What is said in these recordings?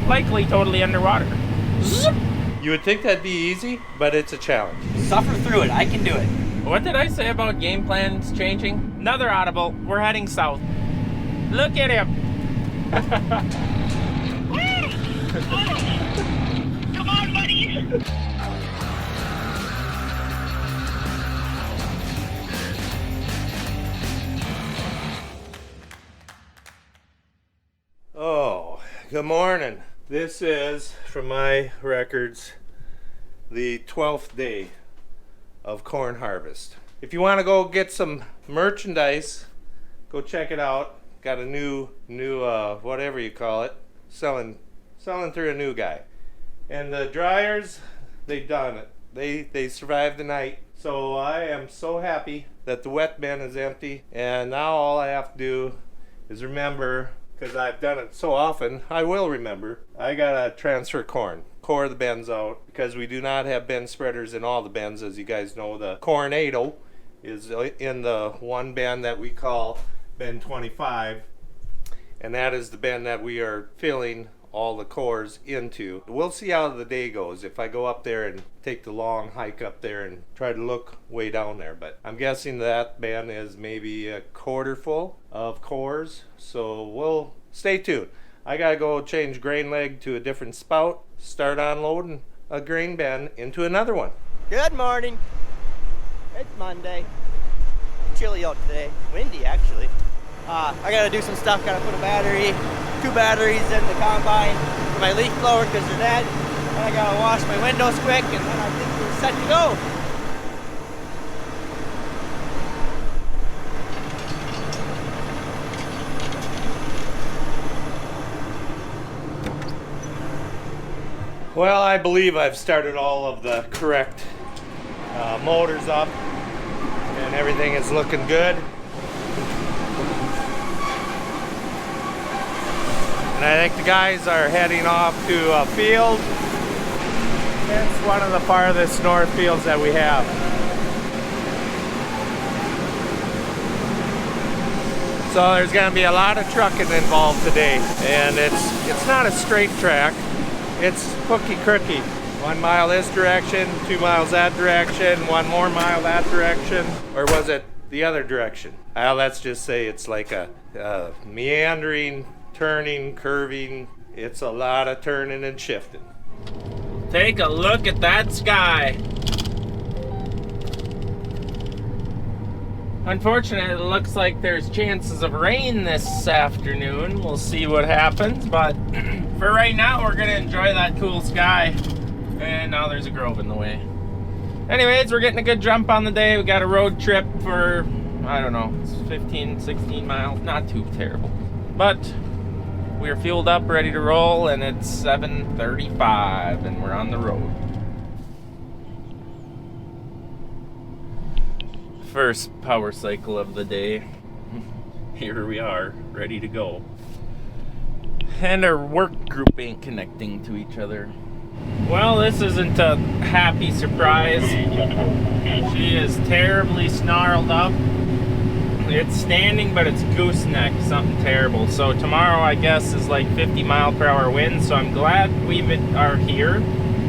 Likely totally underwater. You would think that'd be easy, but it's a challenge. Suffer through it. I can do it. What did I say about game plans changing? Another audible. We're heading south. Look at him. Come on, buddy. Oh, good morning. This is, from my records, the 12th day of corn harvest. If you want to go get some merchandise, go check it out. Got a new whatever you call it, selling through a new guy. And the dryers, they've done it. They survived the night. So I am so happy that the wet bin is empty, and now all I have to do is remember, because I've done it so often, I will remember, I gotta transfer corn. Core the bins out, because we do not have bin spreaders in all the bins. As you guys know, the Cornado is in the one bin that we call bin 25, and that is the bin that we are filling all the cores into. We'll see how the day goes if I go up there and take the long hike up there and try to look way down there, but I'm guessing that bin is maybe a quarter full of cores, so we'll stay tuned. I gotta go change grain leg to a different spout, start unloading a grain bin into another one. Good morning. It's Monday. Chilly out today. Windy, actually. I gotta do some stuff. Gotta put two batteries in the combine for my leaf blower because they're dead. And I gotta wash my windows quick, and then I think we're set to go. Well, I believe I've started all of the correct motors up, and everything is looking good. And I think the guys are heading off to a field. It's one of the farthest north fields that we have. So there's going to be a lot of trucking involved today, and it's not a straight track. It's hooky-crooky. 1 mile this direction, 2 miles that direction, 1 more mile that direction. Or was it the other direction? Let's just say it's like a meandering, turning, curving. It's a lot of turning and shifting. Take a look at that sky. Unfortunately, it looks like there's chances of rain this afternoon. We'll see what happens, but for right now, we're gonna enjoy that cool sky. And now there's a grove in the way. Anyways, we're getting a good jump on the day. We got a road trip for, I don't know, it's 15, 16 miles. Not too terrible. But we're fueled up, ready to roll, and it's 7:35, and we're on the road. First power cycle of the day. Here we are, ready to go. And our work group ain't connecting to each other. Well, this isn't a happy surprise. She is terribly snarled up. It's standing, but it's gooseneck, something terrible. So tomorrow, I guess, is like 50-mile-per-hour wind, so I'm glad we are here,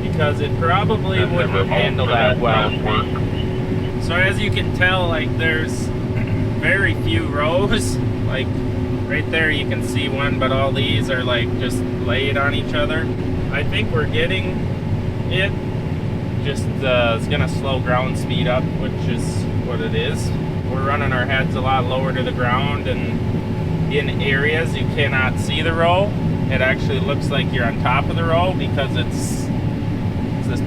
because it probably wouldn't handle that well. So as you can tell, like, there's very few rows. Like, right there you can see one, but all these are like just laid on each other. I think we're getting it. Just it's gonna slow ground speed up, which is what it is. We're running our heads a lot lower to the ground, and in areas you cannot see the row. It actually looks like you're on top of the row because this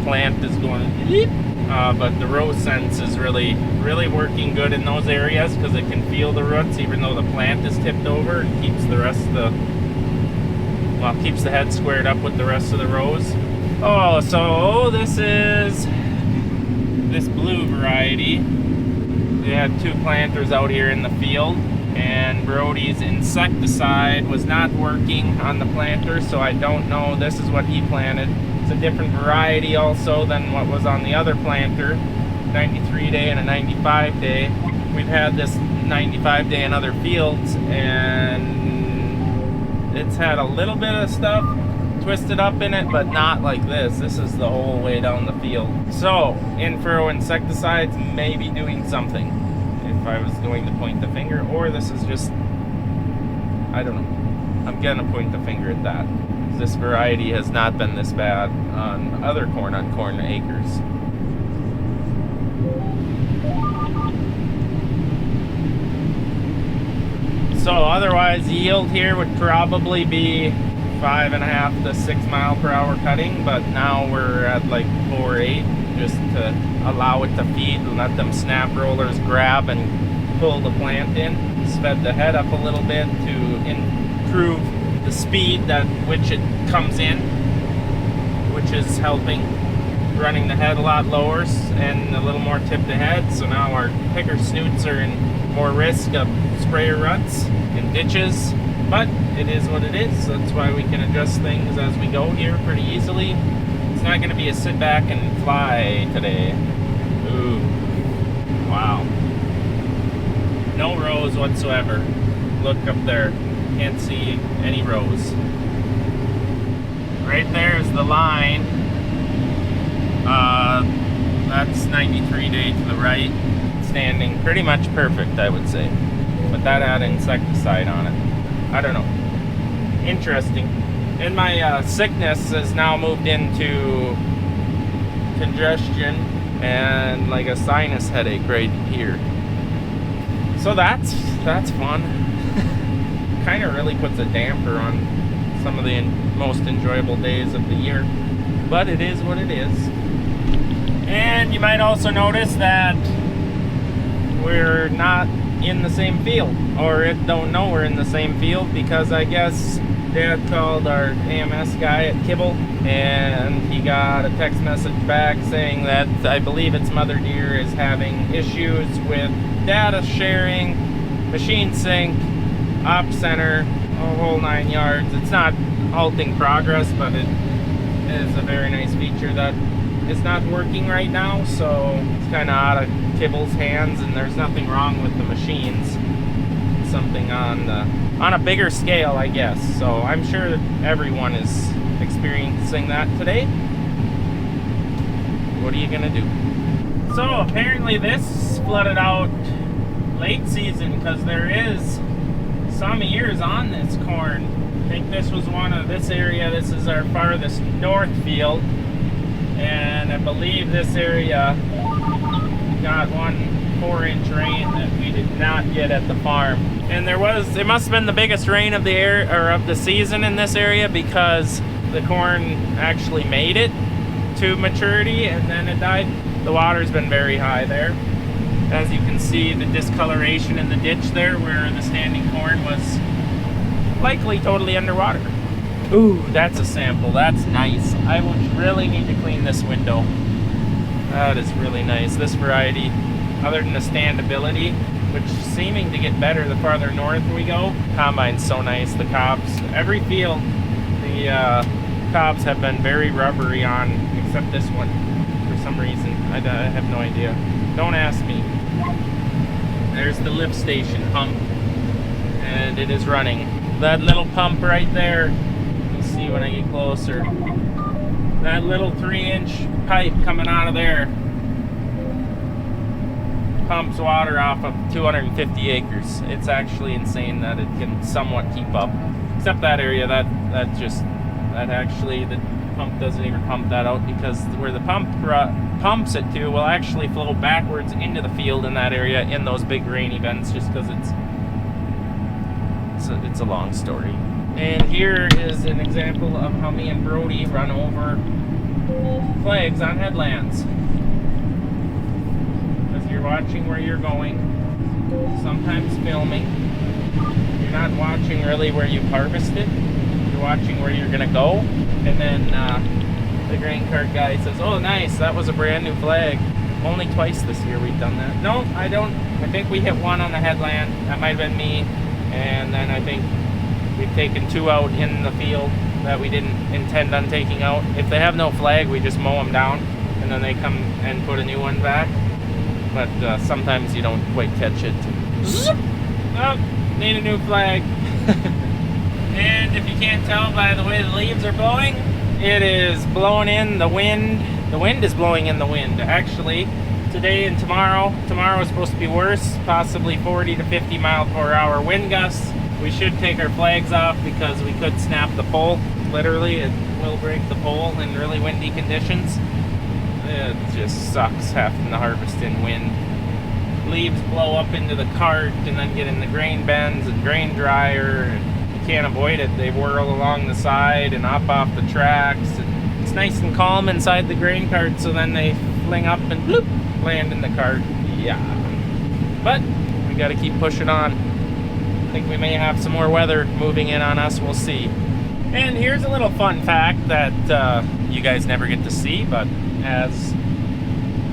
plant is going beep. But the row sense is really working good in those areas because it can feel the roots even though the plant is tipped over. It keeps the rest of keeps the head squared up with the rest of the rows. Oh, so this is this blue variety. We had 2 planters out here in the field, and Brody's insecticide was not working on the planter, so I don't know. This is what he planted. It's a different variety also than what was on the other planter, 93 day and a 95 day. We've had this 95 day in other fields, and It's had a little bit of stuff twisted up in it, but not like this. This is the whole way down the field. So, in-furrow insecticides may be doing something, if I was going to point the finger, or this is just, I don't know. I'm gonna point the finger at that. This variety has not been this bad on other corn on corn acres. So otherwise, yield here would probably be 5.5 to 6 mile per hour cutting, but now we're at like 4.8, just to allow it to feed and let them snap rollers grab and pull the plant in. Sped the head up a little bit to improve the speed at which it comes in, which is helping. Running the head a lot lower and a little more tipped ahead, so now our picker snoots are in more risk of sprayer ruts and ditches, but it is what it is. That's why we can adjust things as we go here pretty easily. It's not going to be a sit back and fly today. Ooh, wow. No rows whatsoever. Look up there, can't see any rows. Right there is the line. That's 93 day to the right. Standing pretty much perfect, I would say. But that had insecticide on it. I don't know. Interesting. And my sickness has now moved into congestion and like a sinus headache right here. So that's fun. Kind of really puts a damper on some of the most enjoyable days of the year. But it is what it is. And you might also notice that we're not in the same field, or don't know we're in the same field, because I guess Dad called our AMS guy at Kibble and he got a text message back saying that I believe its mother deer is having issues with data sharing, machine sync, op center, a whole 9 yards. It's not halting progress, but it is a very nice feature that is not working right now, so it's kind of out of Kibble's hands, and there's nothing wrong with the machines. Something on a bigger scale, I guess. So I'm sure that everyone is experiencing that today. What are you gonna do? So apparently this flooded out late season, because there is some ears on this corn. I think this was one of this area. This is our farthest north field, and I believe this area got one 4-inch rain that we did not get at the farm. And it must have been the biggest rain of the air or of the season in this area, because the corn actually made it to maturity and then it died. The water's been very high there. As you can see, the discoloration in the ditch there where the standing corn was likely totally underwater. Ooh, that's a sample. That's nice. I would really need to clean this window. That is really nice. This variety, other than the standability, which is seeming to get better the farther north we go. Combine's so nice. The cobs, every field, the cobs have been very rubbery on, except this one for some reason. I have no idea. Don't ask me. There's the lift station pump, and it is running. That little pump right there, you'll see when I get closer. That little 3-inch pipe coming out of there pumps water off of 250 acres. It's actually insane that it can somewhat keep up. Except that area, that actually the pump doesn't even pump that out, because where the pump pumps it to will actually flow backwards into the field in that area in those big rain events, just because it's a long story. And here is an example of how me and Brody run over flags on headlands. Because you're watching where you're going, sometimes filming. You're not watching really where you've harvested. You're watching where you're gonna go. And then the grain cart guy says, "Oh, nice, that was a brand new flag." Only twice this year we've done that. No, I don't. I think we hit one on the headland. That might have been me. And then I think we've taken 2 out in the field that we didn't intend on taking out. If they have no flag, we just mow them down, and then they come and put a new one back. But sometimes you don't quite catch it. Oh, need a new flag. And if you can't tell by the way the leaves are blowing, it is blowing in the wind. The wind is blowing in the wind. Actually, today and tomorrow is supposed to be worse, possibly 40 to 50 mile per hour wind gusts. We should take our flags off because we could snap the pole. Literally, it will break the pole in really windy conditions. It just sucks having to harvest in wind. Leaves blow up into the cart and then get in the grain bins and grain dryer. And you can't avoid it. They whirl along the side and up off the tracks. And it's nice and calm inside the grain cart, so then they fling up and bloop, land in the cart. Yeah. But we gotta keep pushing on. I think we may have some more weather moving in on us. We'll see. And here's a little fun fact that you guys never get to see, but as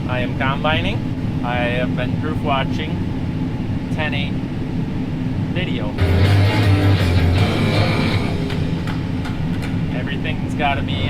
I am combining, I have been proof watching 10/8 video. Everything's got to be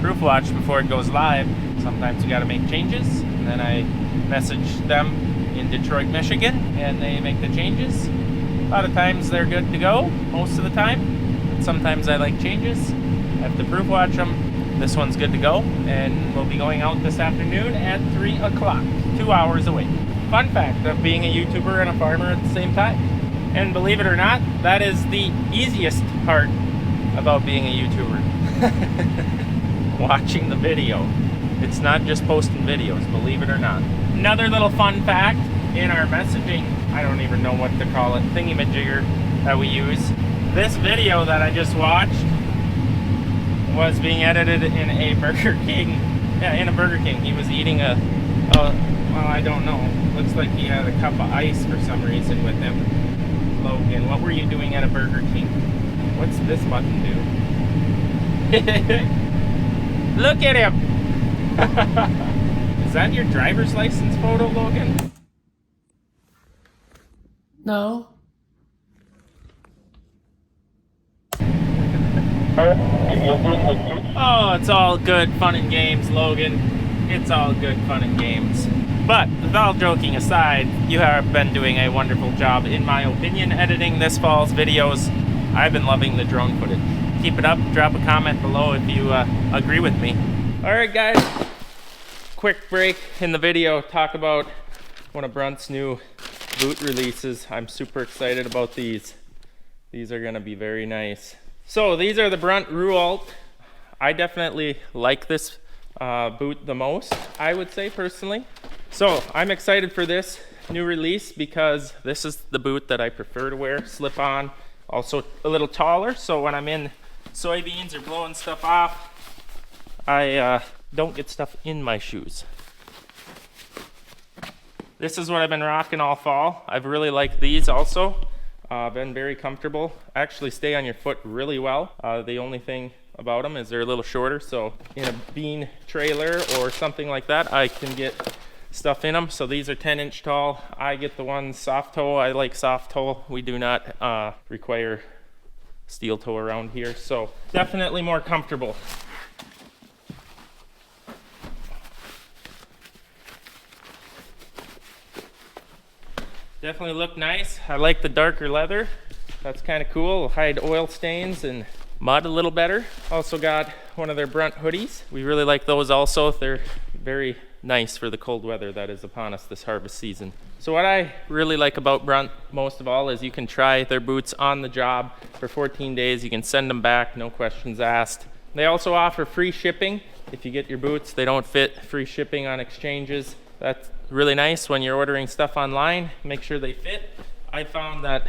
proof watched before it goes live. Sometimes you got to make changes, and then I message them in Detroit, Michigan, and they make the changes. A lot of times they're good to go, most of the time. But sometimes I like changes. I have to proof watch them. This one's good to go, and we'll be going out this afternoon at 3 o'clock, 2 hours away. Fun fact of being a YouTuber and a farmer at the same time. And believe it or not, that is the easiest part about being a YouTuber. Watching the video. It's not just posting videos, believe it or not. Another little fun fact in our messaging, I don't even know what to call it, thingy-majigger that we use. This video that I just watched was being edited in a Burger King. Yeah, in a Burger King. He was eating well, I don't know. Looks like he had a cup of ice for some reason with him. Logan, what were you doing at a Burger King? What's this button do? Look at him! Is that your driver's license photo, Logan? No. Oh, it's all good fun and games, Logan. It's all good fun and games. But with all joking aside, you have been doing a wonderful job, in my opinion, editing this fall's videos. I've been loving the drone footage. Keep it up. Drop a comment below if you agree with me. All right, guys. Quick break in the video. Talk about one of Brunt's new boot releases. I'm super excited about these. These are going to be very nice. So these are the Brunt Rualt. I definitely like this boot the most, I would say personally. So I'm excited for this new release because this is the boot that I prefer to wear, slip on, also a little taller, so when I'm in soybeans or blowing stuff off, I don't get stuff in my shoes. This is what I've been rocking all fall. I've really liked these also. Been very comfortable. Actually stay on your foot really well. The only thing about them is they're a little shorter, so in a bean trailer or something like that, I can get stuff in them. So these are 10-inch tall. I get the ones soft toe. I like soft toe. We do not require steel toe around here, so definitely more comfortable. Definitely look nice. I like the darker leather. That's kind of cool. Hide oil stains and mud a little better. Also got one of their Brunt hoodies. We really like those also. They're very nice for the cold weather that is upon us this harvest season. So what I really like about Brunt most of all is you can try their boots on the job for 14 days. You can send them back, no questions asked. They also offer free shipping. If you get your boots, they don't fit, free shipping on exchanges. That's really nice when you're ordering stuff online. Make sure they fit. I found that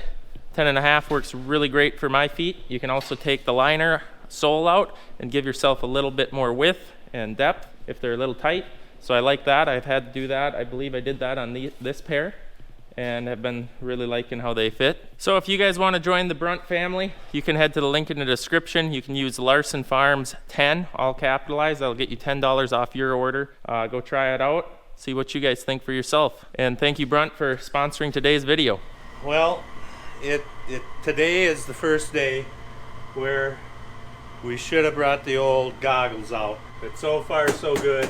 10.5 works really great for my feet. You can also take the liner sole out and give yourself a little bit more width and depth if they're a little tight. So I like that. I've had to do that. I believe I did that on this pair and have been really liking how they fit. So if you guys want to join the Brunt family, you can head to the link in the description. You can use Larson Farms 10, all capitalized. That'll get you $10 off your order. Go try it out. See what you guys think for yourself. And thank you, Brunt, for sponsoring today's video. Well, today is the first day where we should have brought the old goggles out. But so far, so good.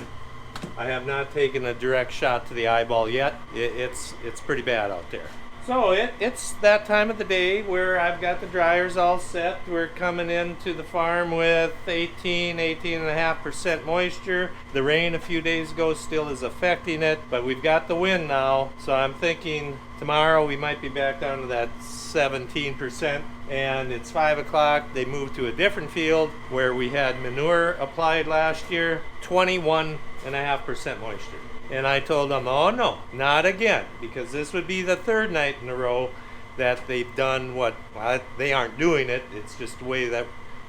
I have not taken a direct shot to the eyeball yet. It's pretty bad out there. So it's that time of the day where I've got the dryers all set. We're coming into the farm with 18.5% moisture. The rain a few days ago still is affecting it, but we've got the wind now. So I'm thinking tomorrow we might be back down to that 17%. And it's 5 o'clock. They moved to a different field where we had manure applied last year, 21.5% moisture. And I told them, oh no, not again, because this would be the third night in a row that they've done what, well, they aren't doing it, it's just the way that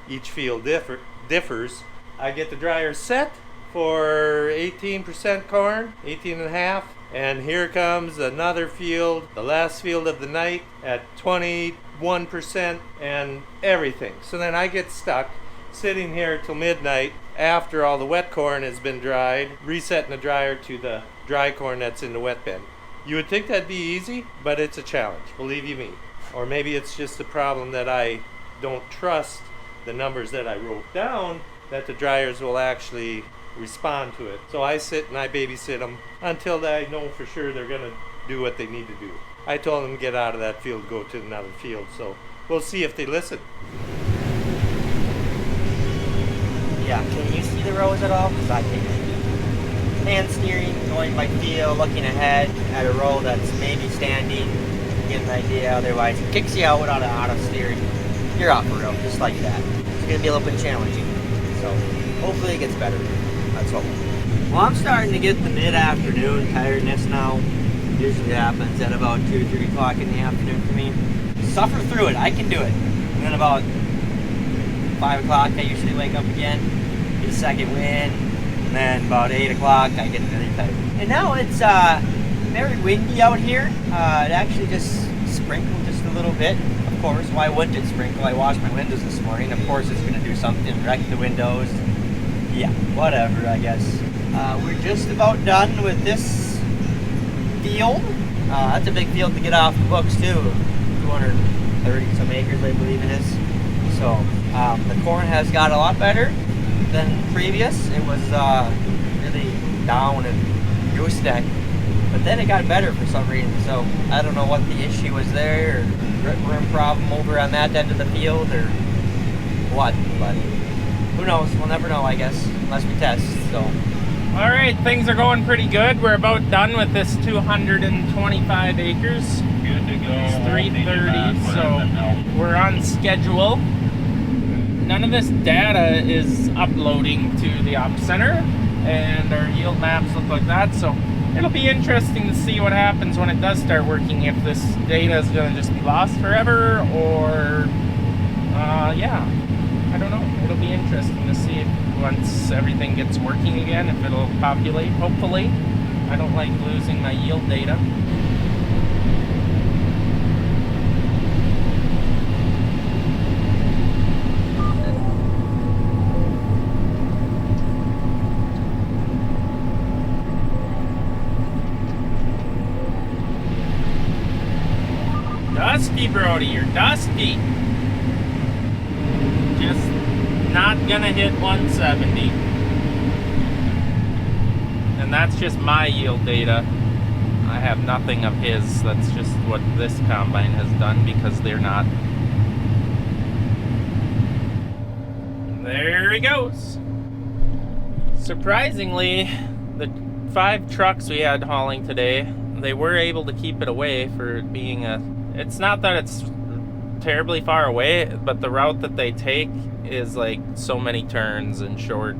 each field differs. I get the dryer set for 18% corn, 18.5, and here comes another field, the last field of the night at 21% and everything. So then I get stuck sitting here till midnight after all the wet corn has been dried, resetting the dryer to the dry corn that's in the wet bin. You would think that'd be easy, but it's a challenge, believe you me. Or maybe it's just a problem that I don't trust the numbers that I wrote down, that the dryers will actually respond to it. So I sit and I babysit them until I know for sure they're gonna do what they need to do. I told them to get out of that field, go to another field, so we'll see if they listen. Yeah, can you see the rows at all? Because I can't. Hand steering, going by feel, looking ahead at a row that's maybe standing, get an idea. Otherwise, it kicks you out without auto steering. You're off the road, just like that. It's going to be a little bit challenging. So, hopefully it gets better. Let's hope. Well, I'm starting to get the mid-afternoon tiredness now. Usually happens at about 2 or 3 o'clock in the afternoon for me. Suffer through it. I can do it. And then about 5 o'clock, I usually wake up again, get a second wind, and then about 8 o'clock, I get really tired. And now it's very windy out here. It actually just sprinkled just a little bit. Of course, why wouldn't it sprinkle? I washed my windows this morning. Of course, it's going to do something, wreck the windows. Yeah, whatever, I guess. We're just about done with this field. That's a big field to get off the books, too. 230 some acres, I believe it is. So, the corn has got a lot better than previous. It was really down and gooseneck, but then it got better for some reason. So I don't know what the issue was there, or rootworm problem over on that end of the field, or what. But who knows? We'll never know, I guess, unless we test. So. All right, things are going pretty good. We're about done with this 225 acres. Good to go. It's 3:30, so we're on schedule. None of this data is uploading to the op center, and our yield maps look like that, so it'll be interesting to see what happens when it does start working, if this data is going to just be lost forever, or yeah, I don't know. It'll be interesting to see if once everything gets working again, if it'll populate, hopefully. I don't like losing my yield data. Dusty, Brody, you're dusty. Just not gonna hit 170. And that's just my yield data. I have nothing of his. That's just what this combine has done, because they're not. There he goes. Surprisingly, the 5 trucks we had hauling today, they were able to keep it away for it being a... It's not that it's terribly far away, but the route that they take is like so many turns and short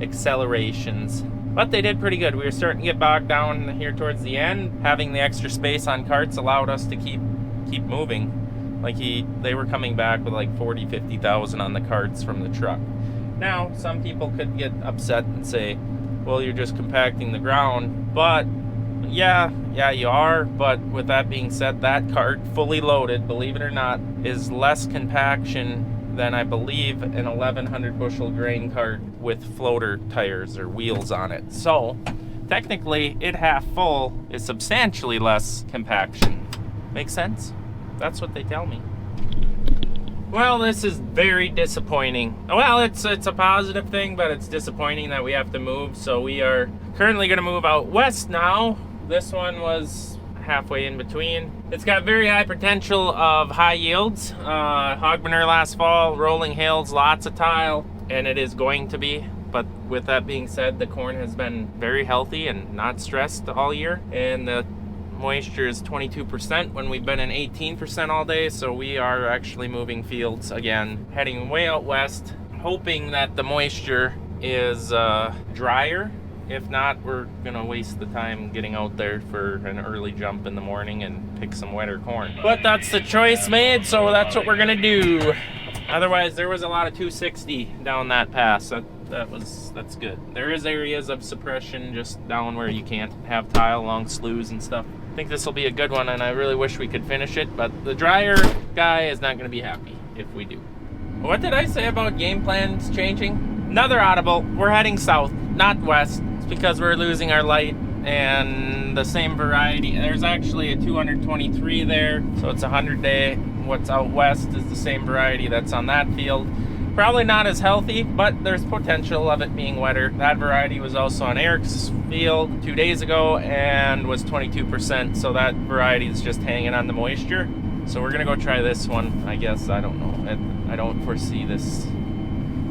accelerations. But they did pretty good. We were starting to get bogged down here towards the end. Having the extra space on carts allowed us to keep moving. Like they were coming back with like 40,000-50,000 on the carts from the truck. Now, some people could get upset and say, well, you're just compacting the ground. But yeah, you are. But with that being said, that cart, fully loaded, believe it or not, is less compaction than, I believe, an 1,100 bushel grain cart with floater tires or wheels on it. So, technically, it half full is substantially less compaction. Make sense? That's what they tell me. Well, this is very disappointing. Well, it's a positive thing, but it's disappointing that we have to move. So we are currently going to move out west now. This one was halfway in between. It's got very high potential of high yields. Hog manure last fall, rolling hills, lots of tile, and it is going to be. But with that being said, the corn has been very healthy and not stressed all year, and the moisture is 22% when we've been in 18% all day, so we are actually moving fields again, heading way out west, hoping that the moisture is drier. If not, we're gonna waste the time getting out there for an early jump in the morning and pick some wetter corn. But that's the choice made, so that's what we're gonna do. Otherwise, there was a lot of 260 down that pass. That's good. There is areas of suppression just down where you can't have tile along sloughs and stuff. I think this will be a good one, and I really wish we could finish it, but the dryer guy is not gonna be happy if we do. What did I say about game plans changing? Another audible. We're heading south, not west. It's because we're losing our light and the same variety. There's actually a 223 there, so it's a 100-day. What's out west is the same variety that's on that field. Probably not as healthy, but there's potential of it being wetter. That variety was also on Eric's field 2 days ago and was 22%, so that variety is just hanging on the moisture. So we're gonna go try this one, I guess. I don't know. I don't foresee this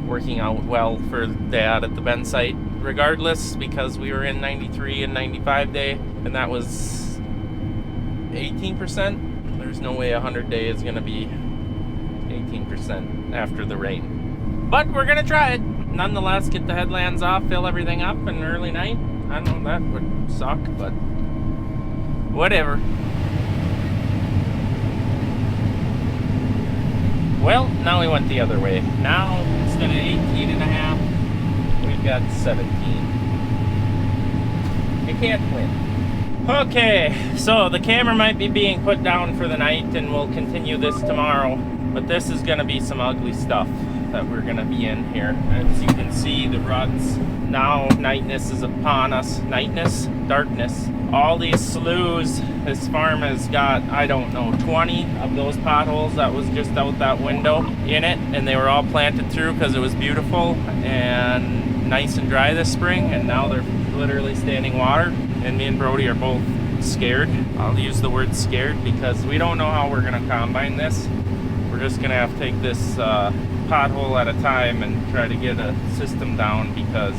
working out well for Dad at the Bend site regardless, because we were in 93 and 95 day, and that was 18%. There's no way 100-day is gonna be 18% after the rain. But we're gonna try it. Nonetheless, get the headlands off, fill everything up in early night. I don't know, that would suck, but whatever. Well, now we went the other way. Now, instead of 18 and a half, we've got 17. You can't win. Okay, so the camera might be being put down for the night, and we'll continue this tomorrow. But this is going to be some ugly stuff that we're going to be in here. As you can see, the ruts. Now nightness is upon us. Nightness? Darkness. All these sloughs. This farm has got, I don't know, 20 of those potholes that was just out that window in it. And they were all planted through because it was beautiful and nice and dry this spring. And now they're literally standing water. And me and Brody are both scared. I'll use the word scared because we don't know how we're going to combine this. We're just going to have to take this pothole at a time and try to get a system down, because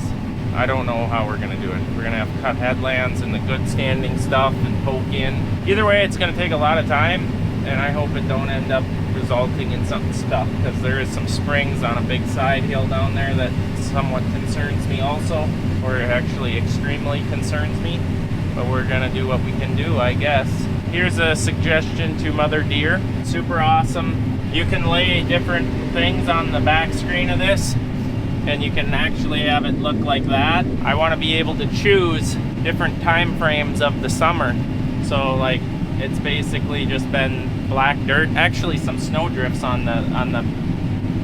I don't know how we're going to do it. We're going to have to cut headlands and the good standing stuff and poke in. Either way, it's going to take a lot of time, and I hope it don't end up resulting in something stuck, because there is some springs on a big side hill down there that somewhat concerns me also, or actually extremely concerns me. But we're going to do what we can do, I guess. Here's a suggestion to Mother Deer. Super awesome. You can lay different things on the back screen of this, and you can actually have it look like that. I want to be able to choose different time frames of the summer. So like, it's basically just been black dirt, actually some snow drifts on the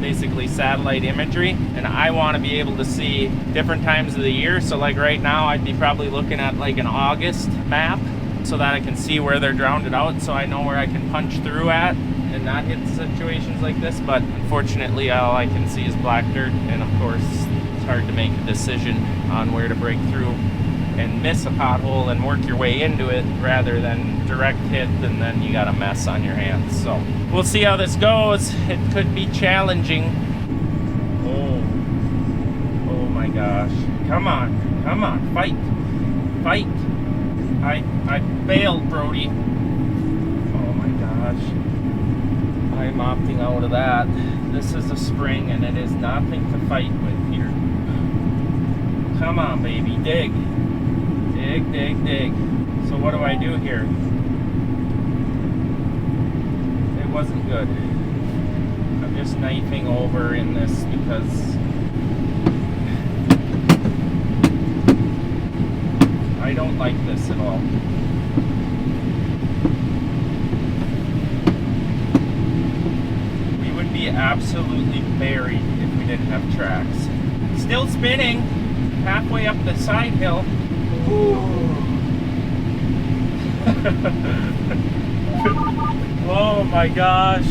basically satellite imagery, and I want to be able to see different times of the year. So like right now, I'd be probably looking at like an August map, so that I can see where they're drowned out, so I know where I can punch through at and not hit situations like this. But unfortunately, all I can see is black dirt, and of course it's hard to make a decision on where to break through and miss a pothole and work your way into it rather than direct hit, and then you got a mess on your hands. So we'll see how this goes. It could be challenging. Oh my gosh, come on, fight. I failed, Brody. Oh my gosh. I'm opting out of that. This is a spring, and it is nothing to fight with here. Come on, baby, dig. Dig. So what do I do here? It wasn't good. I'm just knifing over in this because I don't like this at all. We would be absolutely buried if we didn't have tracks. Still spinning halfway up the side hill. Oh my gosh.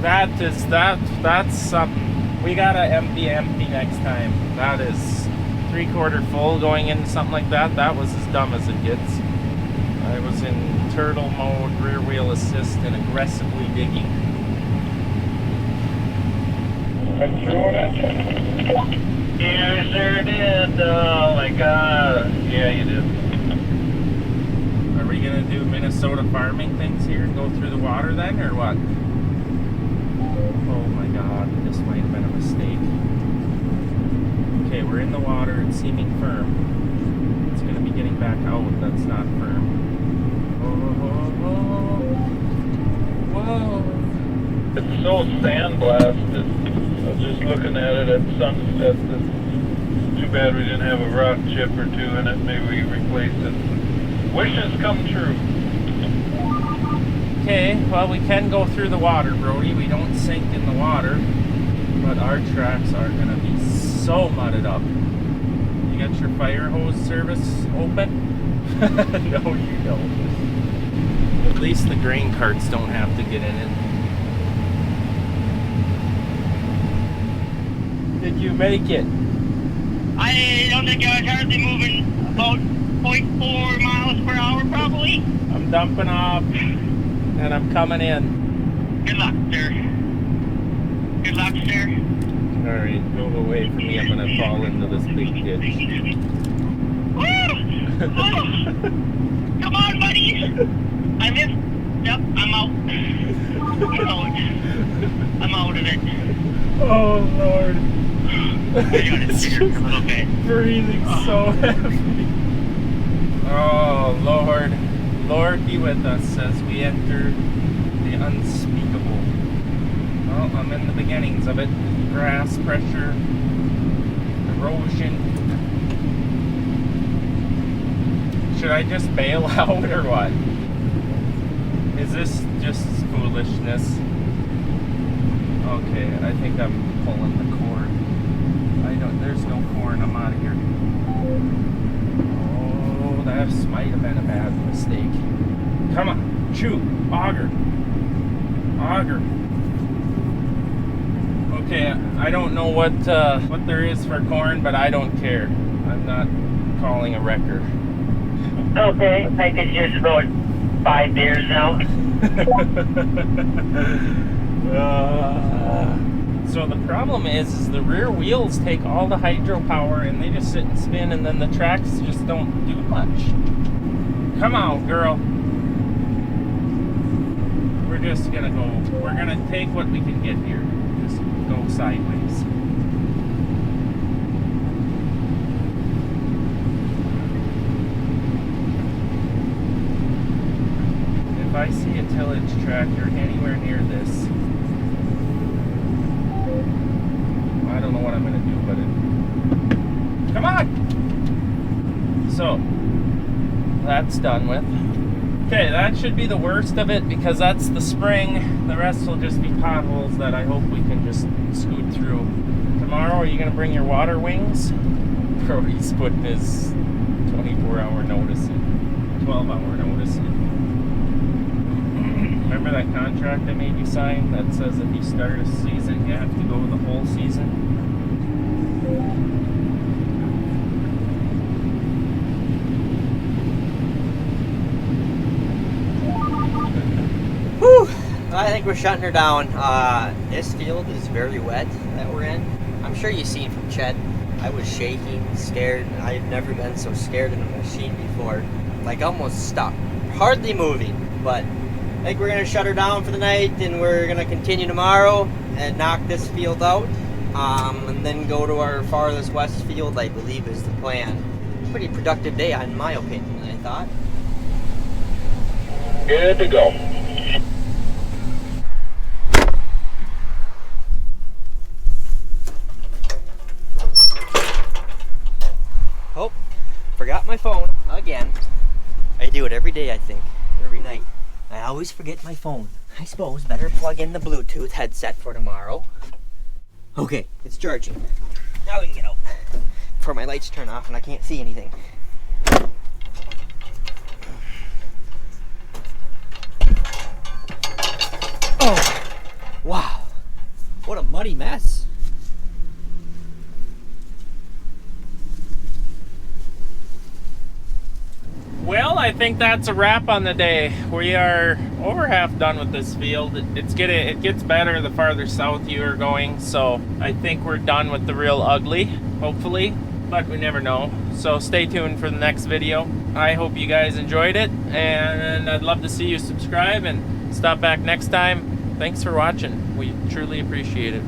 That's something. We gotta empty next time. That is 3/4 full going into something like that. That was as dumb as it gets. I was in turtle mode, rear wheel assist, and aggressively digging. Yeah, I sure did. Oh my god. Yeah, you did. Are we gonna do Minnesota farming things here and go through the water then, or what? Oh my god, this might have been a mistake. Okay, we're in the water, it's seeming firm. It's gonna be getting back out, that's not firm. Whoa. It's so sandblasted. I was just looking at it at sunset. It's too bad we didn't have a rock chip or two in it. Maybe we replaced it. Wishes come true. Okay, well we can go through the water, Brody. We don't sink in the water, but our tracks are gonna be so mudded up. You got your fire hose service open? No, you don't. At least the grain carts don't have to get in it. Did you make it? I don't think I was hardly moving about 0.4 miles per hour, probably. I'm dumping off, and I'm coming in. Good luck, sir. Good luck, sir. Alright, move away from me. I'm gonna fall into this big ditch. Woo! Oh. Come on, buddy. I missed. Yep, I'm out. I'm out of it. Oh, Lord. I gotta figure a little bit. Breathing so heavy. Oh, Lord. Lord be with us as we enter the unspeakable. Well, I'm in the beginnings of it. Grass pressure, erosion. Should I just bail out or what? Is this just foolishness? Okay, I think I'm pulling the cord. There's no corn, I'm out of here. Oh, that might have been a bad mistake. Come on, chew, auger. Okay, I don't know what there is for corn, but I don't care. I'm not calling a wrecker. Okay, I could use about 5 beers now. So the problem is the rear wheels take all the hydropower and they just sit and spin, and then the tracks just don't do much. Come on, girl. We're just gonna go. We're gonna take what we can get here. Just go sideways. If I see a tillage tractor anywhere near this, I don't know what I'm gonna do, but come on! So, that's done with. Okay, that should be the worst of it because that's the spring. The rest will just be potholes that I hope we can just scoot through. Tomorrow, are you gonna bring your water wings? Brody's putting his 24-hour notice in, 12-hour notice in. Remember that contract I made you sign that says if you start a season, you have to go the whole season? Whew! I think we're shutting her down. This field is very wet that we're in. I'm sure you've seen from Chet. I was shaking, scared. I've never been so scared in a machine before. Like almost stuck. Hardly moving. But I think we're going to shut her down for the night, and we're going to continue tomorrow and knock this field out. And then go to our farthest west field, I believe is the plan. Pretty productive day, in my opinion, I thought. Good to go. Oh, forgot my phone again. I do it every day, I think. Every night. I always forget my phone. I suppose better plug in the Bluetooth headset for tomorrow. Okay, it's charging. Now we can get out. Before my lights turn off and I can't see anything. Oh, wow. What a muddy mess. Well, I think that's a wrap on the day. We are over half done with this field. It gets better the farther south you are going, so I think we're done with the real ugly, hopefully, but we never know. So stay tuned for the next video. I hope you guys enjoyed it, and I'd love to see you subscribe and stop back next time. Thanks for watching. We truly appreciate it.